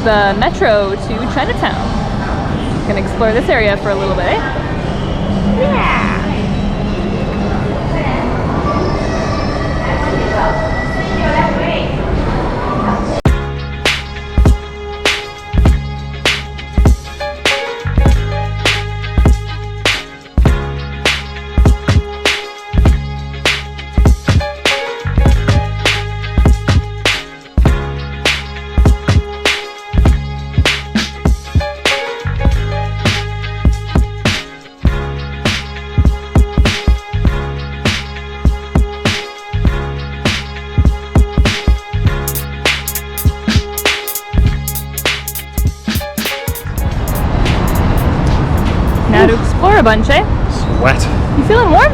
the metro to Chinatown. Gonna explore this area for a little bit, eh? Yeah! Now to explore a bunch, eh? Sweat. You feeling warm?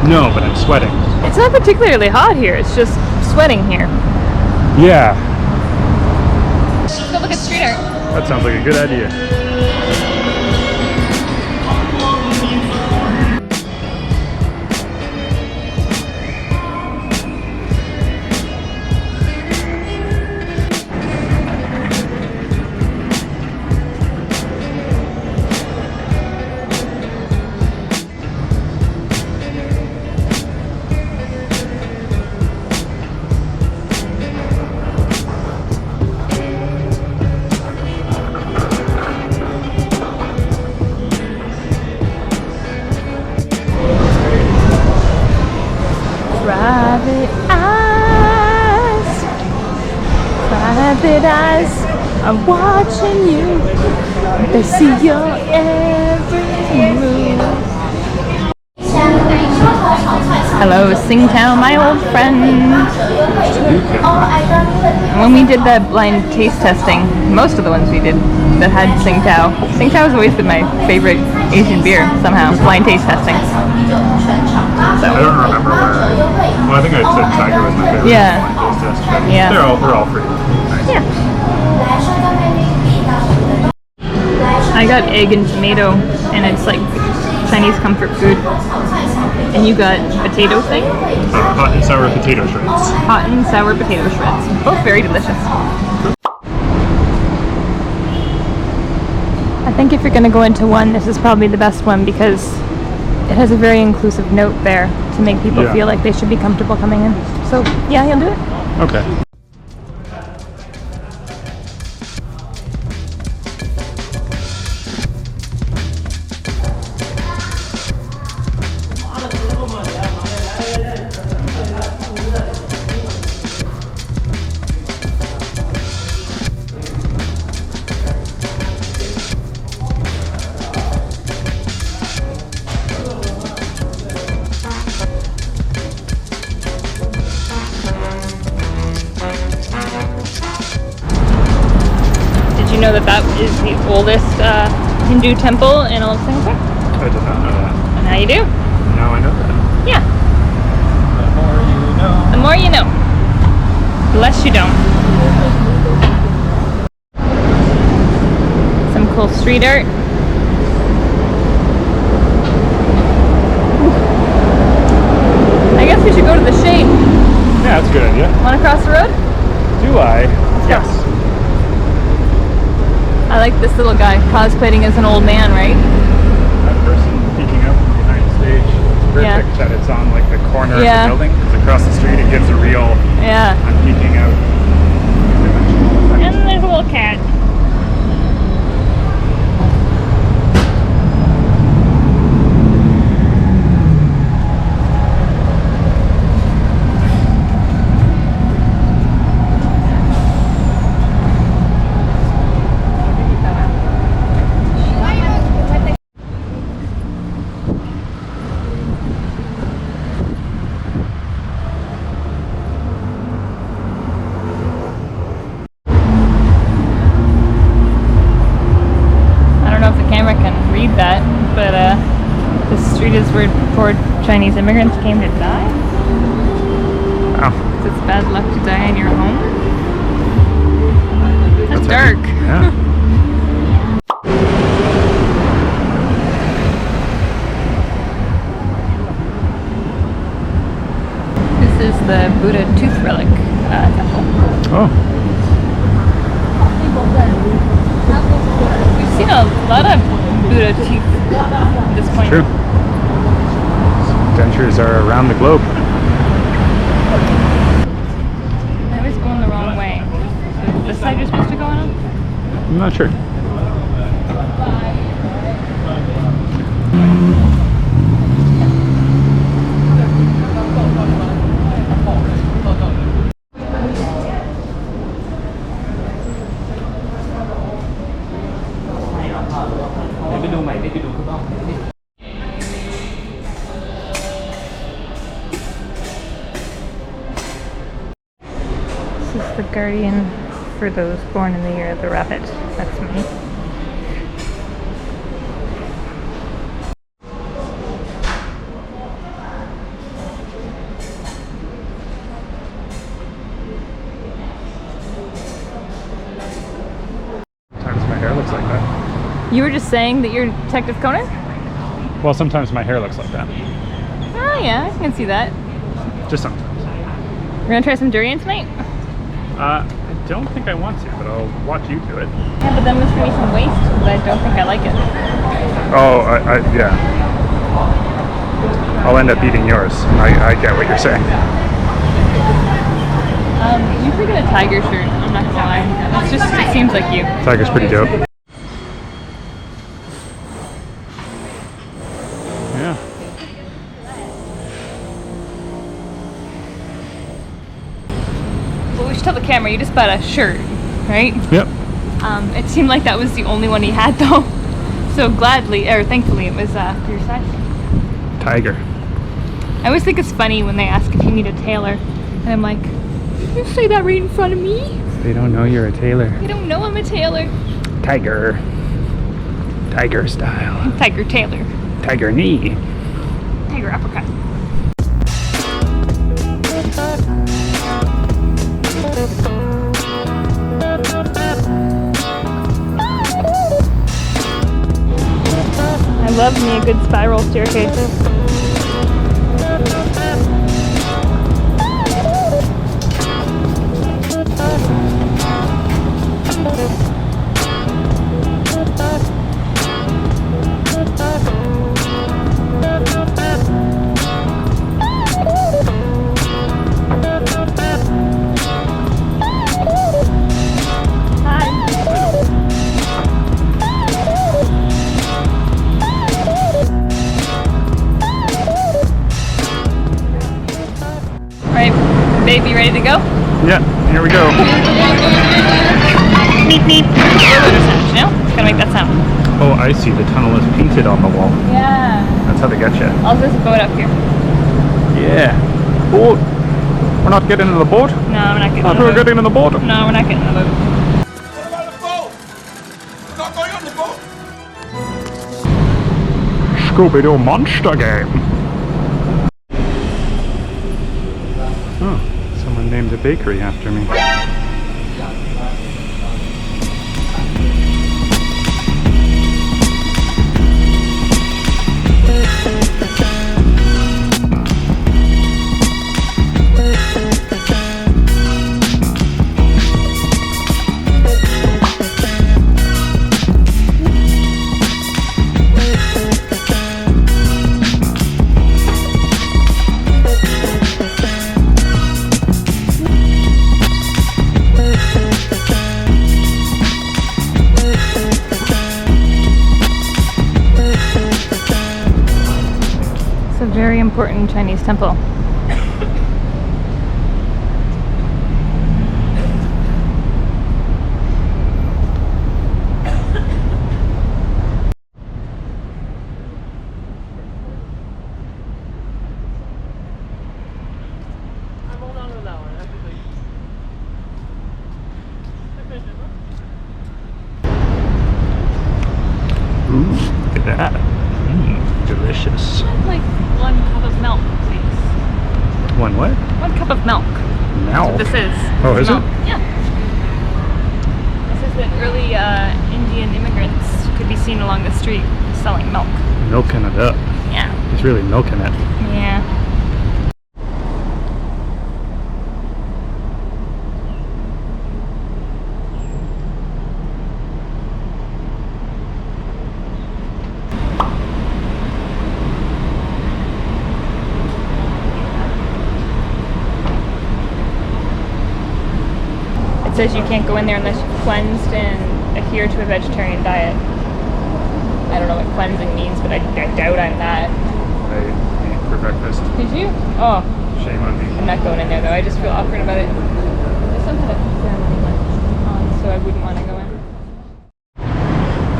No, but I'm sweating. It's not particularly hot here, it's just sweating here. Yeah. Let's go look at street art. That sounds like a good idea. Private eyes are watching you. They see your every move. Hello, Tsingtao, my old friend. When we did that blind taste testing, most of the ones we did that had Tsingtao. Tsingtao has always been my favorite Asian beer, somehow, blind taste testing. So. I don't remember where. Well, I think I said Tiger was my favorite. Yeah. Blind taste test, but Yeah. they're all pretty nice. Yeah. I got egg and tomato, and it's like Chinese comfort food. And you got potato thing? Hot and sour potato shreds. Hot and sour potato shreds. Both very delicious. I think if you're going to go into one, this is probably the best one because it has a very inclusive note there to make people feel like they should be comfortable coming in. So, yeah, you'll do it. Okay. You know that is the oldest Hindu temple in all of Singapore? I did not know that. And now you do. Now I know that. Yeah. The more you know. The more you know. The less you don't. Some cool street art. I guess we should go to the shade. Yeah, that's a good idea. Want to cross the road? Do I? Yes. I like this little guy cosplaying as an old man, right? That person peeking out from behind the stage. Perfect that it's on like the corner of the building. Because across the street it gives a real I'm peeking out dimensional effect. And there's a little cat. Is where poor Chinese immigrants came to die. Wow. It's bad luck to die in your home. That's dark. Yeah. This is the Buddha tooth relic temple. Oh. We've seen a lot of Buddha teeth at this point. True. Dentures are around the globe. I was going the wrong way. Is this side you're supposed to go on? I'm not sure. This is the guardian for those born in the year of the rabbit. That's me. Sometimes my hair looks like that. You were just saying that you're Detective Conan? Well, sometimes my hair looks like that. Oh yeah, I can see that. Just sometimes. We're gonna try some durian tonight? I don't think I want to, but I'll watch you do it. Yeah, but then it's gonna be some waste, but I don't think I like it. Oh, yeah. I'll end up eating yours. I get what you're saying. You should get a tiger shirt, I'm not gonna lie. It's just, it seems like you. Tiger's pretty dope. Yeah. Well, we should tell the camera, you just bought a shirt, right? Yep. It seemed like that was the only one he had though. So gladly, or thankfully, it was for your size. Tiger. I always think it's funny when they ask if you need a tailor. And I'm like, did you say that right in front of me? They don't know you're a tailor. They don't know I'm a tailor. Tiger. Tiger style. Tiger tailor. Tiger knee. Tiger uppercut. I love me a good spiral staircase. Babe, you ready to go? Yeah, here we go. Meep meep. You know? Gotta make that sound. Oh, I see. The tunnel is painted on the wall. Yeah. That's how they get you. I'll just boat up here. Yeah. Boat. We're not getting in the boat? No, we're not getting Thought in the we were boat. getting in the boat. No, we're not getting in the boat. What about the boat? We're not going on the boat. Scooby-Doo monster game. Oh, someone named a bakery after me. Very important Chinese temple. Ooh, look at that. Delicious. Like 1 cup of milk, please. One what? 1 cup of milk. Milk? This is. Oh, is milk. it? Yeah. This is that early Indian immigrants could be seen along the street selling milk. Milking it up. Yeah. He's really milking it. Yeah. says you can't go in there unless you've cleansed and adhere to a vegetarian diet. I don't know what cleansing means, but I doubt I'm that. I ate for breakfast. Did you? Oh. Shame on me. I'm not going in there though. I just feel awkward about it. There's some kind of ceremony on, so I wouldn't want to go in.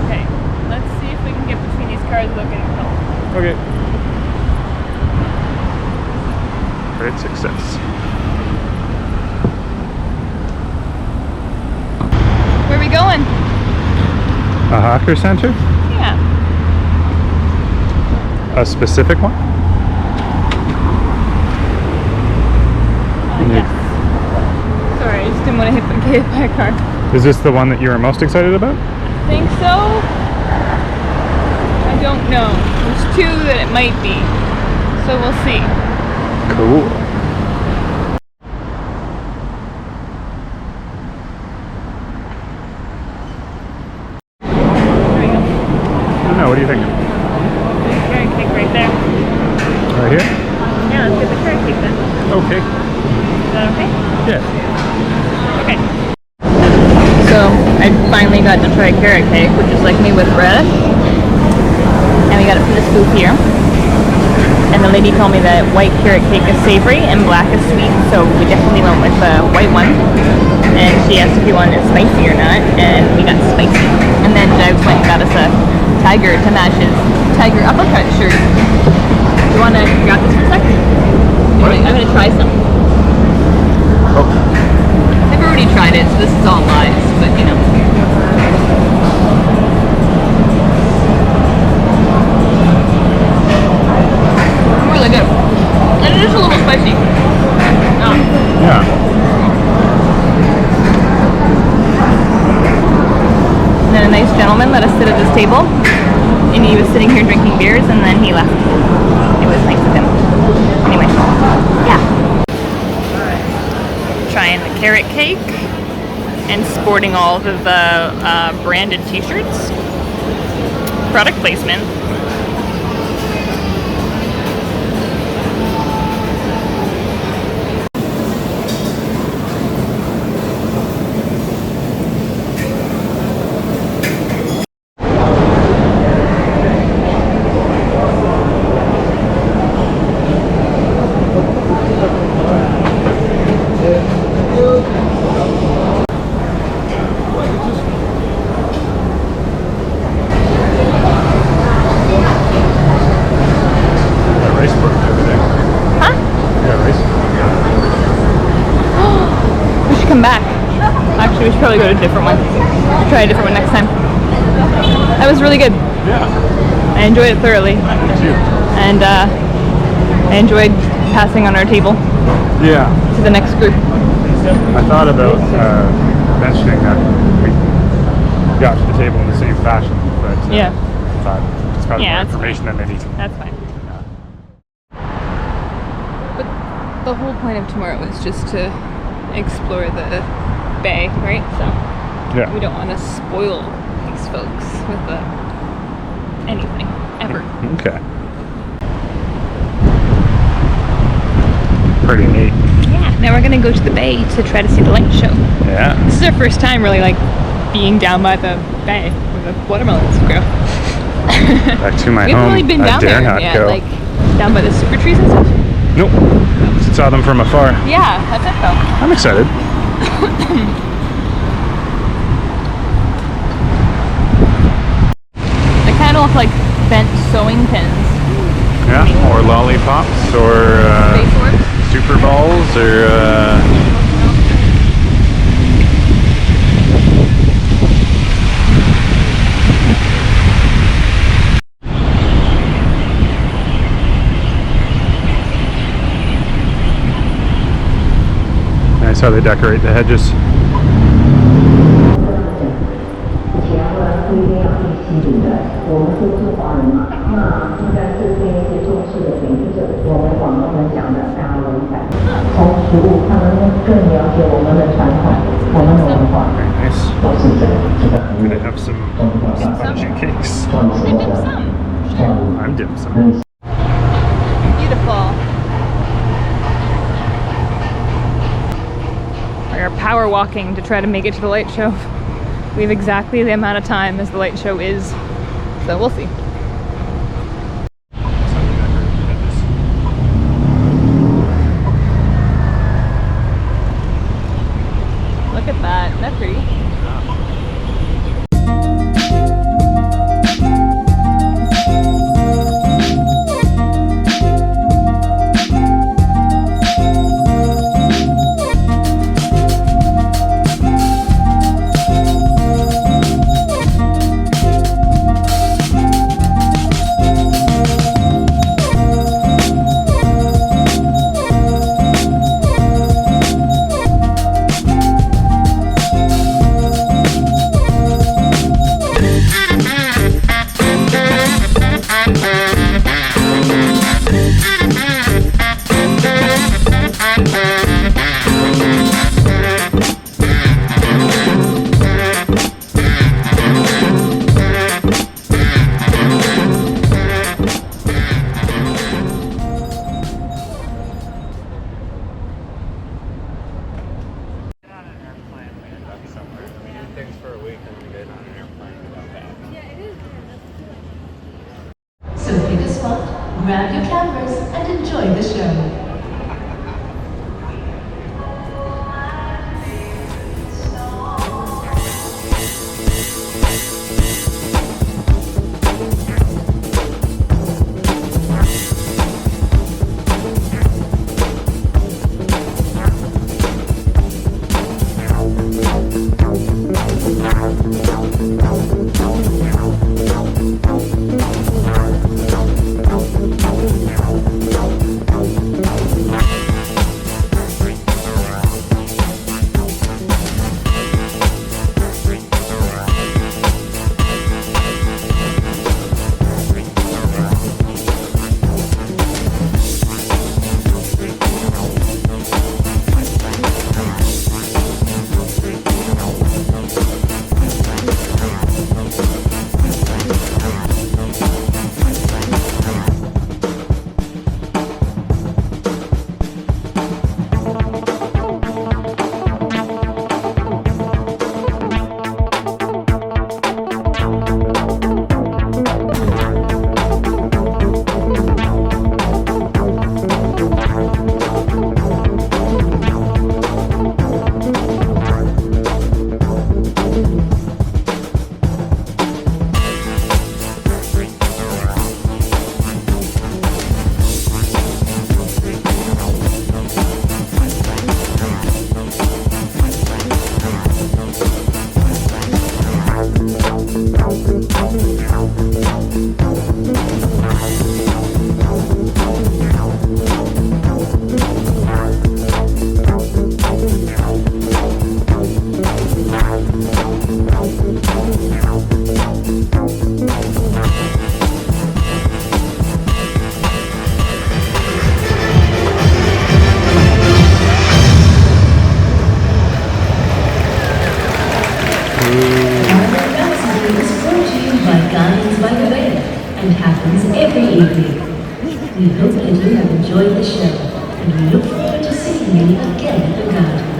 Okay, let's see if we can get between these cars without getting killed. Okay. Great success. Where are we going? A hawker center? Yeah. A specific one? Yes. Sorry, I just didn't want to get hit by a car. Is this the one that you were most excited about? I think so. I don't know. There's two that it might be. So we'll see. Cool. There we go. I don't know, what do you think? There's a carrot cake right there. Right here? Yeah, let's get the carrot cake then. Okay. Is that okay? Yeah. Okay. So I finally got to try carrot cake, which is like me with radish. And we got it from this booth here. And the lady told me that white carrot cake is savory and black is sweet, so we definitely went with the white one. And she asked if we wanted it spicy or not, and we got spicy. And then Jives went and got us a tiger to match his tiger uppercut shirt. Do you want to grab this for a second? I'm gonna try some. Oh. I've already tried it, so this is all lies, but you know. Really good. And it is a little spicy. Yeah. And then a nice gentleman let us sit at this table. And he was sitting here drinking beers and then he left. It was nice of him. Anyway, yeah. Trying the carrot cake and sporting all of the branded t-shirts. Product placement. Back. Actually, we should probably go to a different one. Try a different one next time. That was really good. Yeah. I enjoyed it thoroughly. Me too. And I enjoyed passing on our table Yeah. to the next group. I thought about mentioning that we got to the table in the same fashion, but Yeah. I thought it's probably more that's information than they need. That's fine. But the whole point of tomorrow is just to explore the bay, right? So Yeah. we don't want to spoil these folks with anything ever. Okay. Pretty neat. Yeah. Now we're gonna go to the bay to try to see the light show. Yeah. This is our first time really like being down by the bay where the watermelons grow. Back to my We haven't home. really been I down dare there not yet, go. like down by the super trees and stuff. Nope. Saw them from afar. Yeah, that's it though. I'm excited. They kind of look like bent sewing pins. Yeah. Or lollipops, or Space orbs. super balls, or nice how they decorate the hedges. Very nice. I'm gonna have some spongy cakes. Dim sum. I'm dim sum. Beautiful. Our power walking to try to make it to the light show. We have exactly the amount of time as the light show is, so we'll see. Look at that, isn't that pretty? So pick a spot, grab your cameras, and enjoy the show. Garlands by the way, and happens every evening. We hope that you have enjoyed the show, and we look forward to seeing you again at the garden.